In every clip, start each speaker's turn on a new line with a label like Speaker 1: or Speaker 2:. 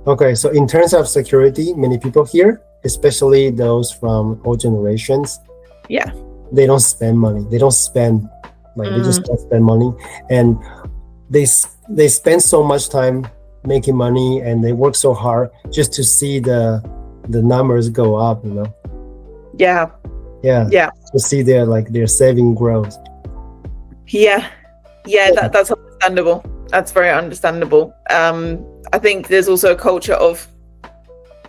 Speaker 1: Okay, so in terms of security, many people here, especially those from old generations, they don't spend money. They don't spend, like they just don't spend money, and they spend so much time making money, and they work so hard just to see the numbers go up. Yeah. To see their saving growth.
Speaker 2: That's understandable. That's very understandable. I think there's also a culture of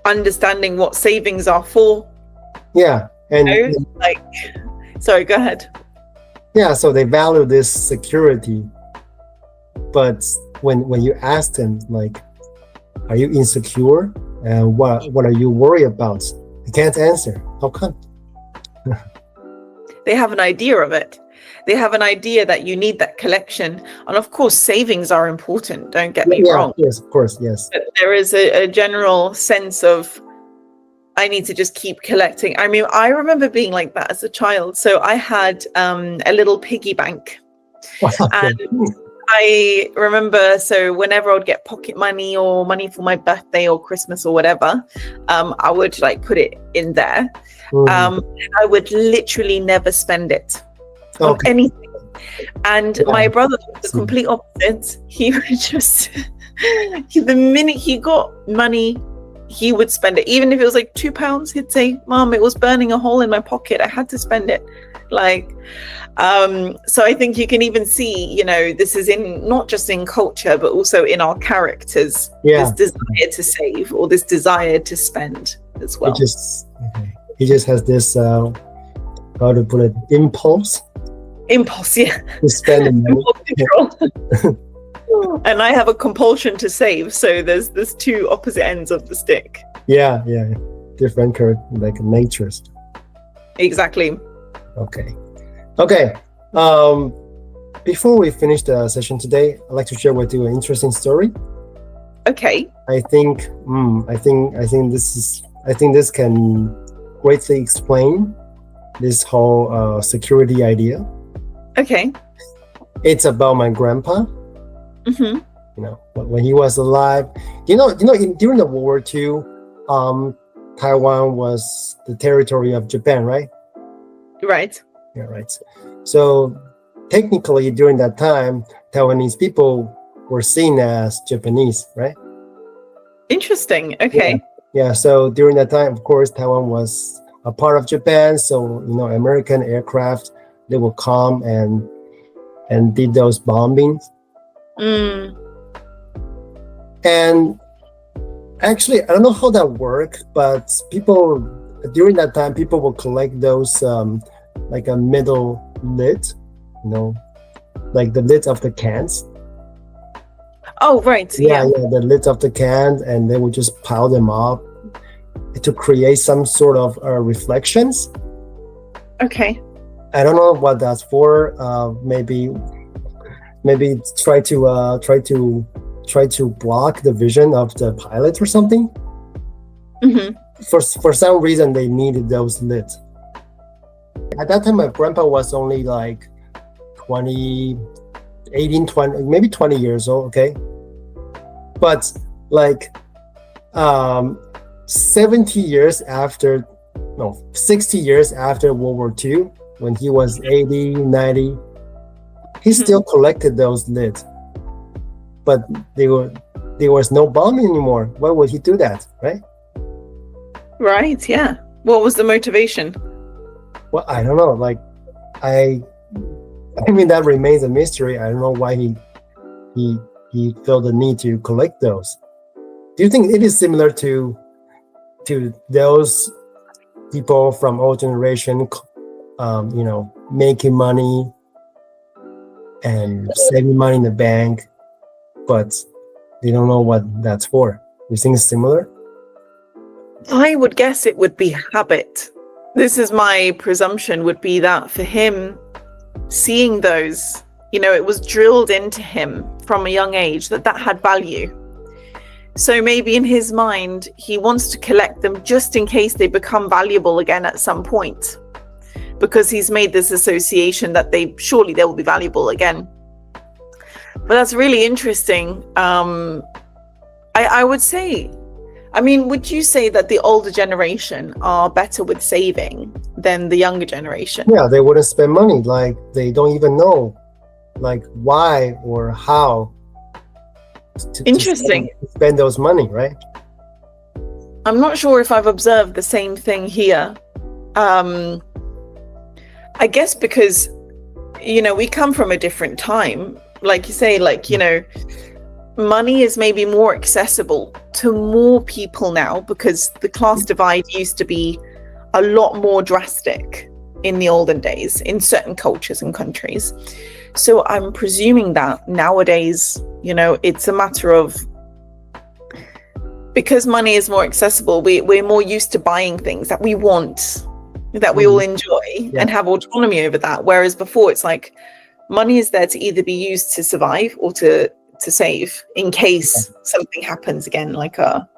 Speaker 2: understanding what savings are for.
Speaker 1: Yeah, and
Speaker 2: sorry, go ahead.
Speaker 1: Yeah, so they value this security, but when you ask them, like, are you insecure, and what are you worried about? They can't answer. How come?
Speaker 2: They have an idea of it. They have an idea that you need that collection. And of course, savings are important. Don't get me wrong.
Speaker 1: Yes, of course, yes.
Speaker 2: But there is a general sense of, I need to just keep collecting. I mean, I remember being like that as a child. So I had a little piggy bank. And I remember, so whenever I would get pocket money or money for my birthday or Christmas or whatever, I would put it in there. I would literally never spend it. On anything. And my brother was the complete opposite. He would just the minute he got money, he would spend it. Even if it was like £2, he'd say, Mom, it was burning a hole in my pocket, I had to spend it. So I think you can even see, this is in not just in culture but also in our characters, this desire to save or this desire to spend as well.
Speaker 1: He just has this how to put it, impulse, to spend money.
Speaker 2: And I have a compulsion to save, so there's two opposite ends of the stick.
Speaker 1: Yeah, different natures.
Speaker 2: Exactly.
Speaker 1: Okay. Before we finish the session today, I'd like to share with you an interesting story.
Speaker 2: Okay.
Speaker 1: I think this can greatly explain this whole security idea.
Speaker 2: Okay.
Speaker 1: It's about my grandpa.
Speaker 2: Mm-hmm.
Speaker 1: When he was alive, during the World War II, Taiwan was the territory of Japan, right?
Speaker 2: Right.
Speaker 1: Yeah, right. So technically, during that time, Taiwanese people were seen as Japanese, right?
Speaker 2: Interesting. Okay.
Speaker 1: Yeah. So during that time, of course, Taiwan was a part of Japan. So American aircraft, they will come and did those bombings. And actually, I don't know how that worked, but during that time, people will collect those like a metal lid, like the lid of the cans.
Speaker 2: Oh, right.
Speaker 1: Yeah, the lids of the cans, and they would just pile them up to create some sort of reflections.
Speaker 2: Okay.
Speaker 1: I don't know what that's for. Maybe try to block the vision of the pilot or something.
Speaker 2: Mm-hmm.
Speaker 1: For some reason, they needed those lids. At that time, my grandpa was only like 20, maybe 20 years old. Okay, but 60 years after World War II, when he was 80, 90, he still collected those lids. But there was no bombing anymore. Why would he do that, right?
Speaker 2: Right, yeah. What was the motivation?
Speaker 1: Well, I don't know. I mean, that remains a mystery. I don't know why he felt the need to collect those. Do you think it is similar to those people from old generation, making money and saving money in the bank, but they don't know what that's for? You think it's similar?
Speaker 2: I would guess it would be habit. This is my presumption, would be that for him, seeing those, it was drilled into him from a young age that had value. So maybe in his mind, he wants to collect them just in case they become valuable again at some point, because he's made this association that they will be valuable again. But that's really interesting. I would say I mean, would you say that the older generation are better with saving than the younger generation?
Speaker 1: Yeah, they wouldn't spend money. Like they don't even know like why or how
Speaker 2: Interesting.
Speaker 1: to spend those money, right?
Speaker 2: I'm not sure if I've observed the same thing here. I guess because, we come from a different time. Like you say, money is maybe more accessible to more people now because the class divide used to be a lot more drastic in the olden days in certain cultures and countries. So I'm presuming that nowadays, it's a matter of, because money is more accessible, we're more used to buying things that we want, that we all enjoy and have autonomy over that. Whereas before it's like money is there to either be used to survive or to save in case something happens again, like a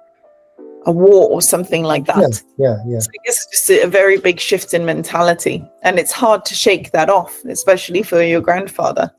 Speaker 2: war or something like that.
Speaker 1: Yeah.
Speaker 2: So I guess it's just a very big shift in mentality, and it's hard to shake that off, especially for your grandfather.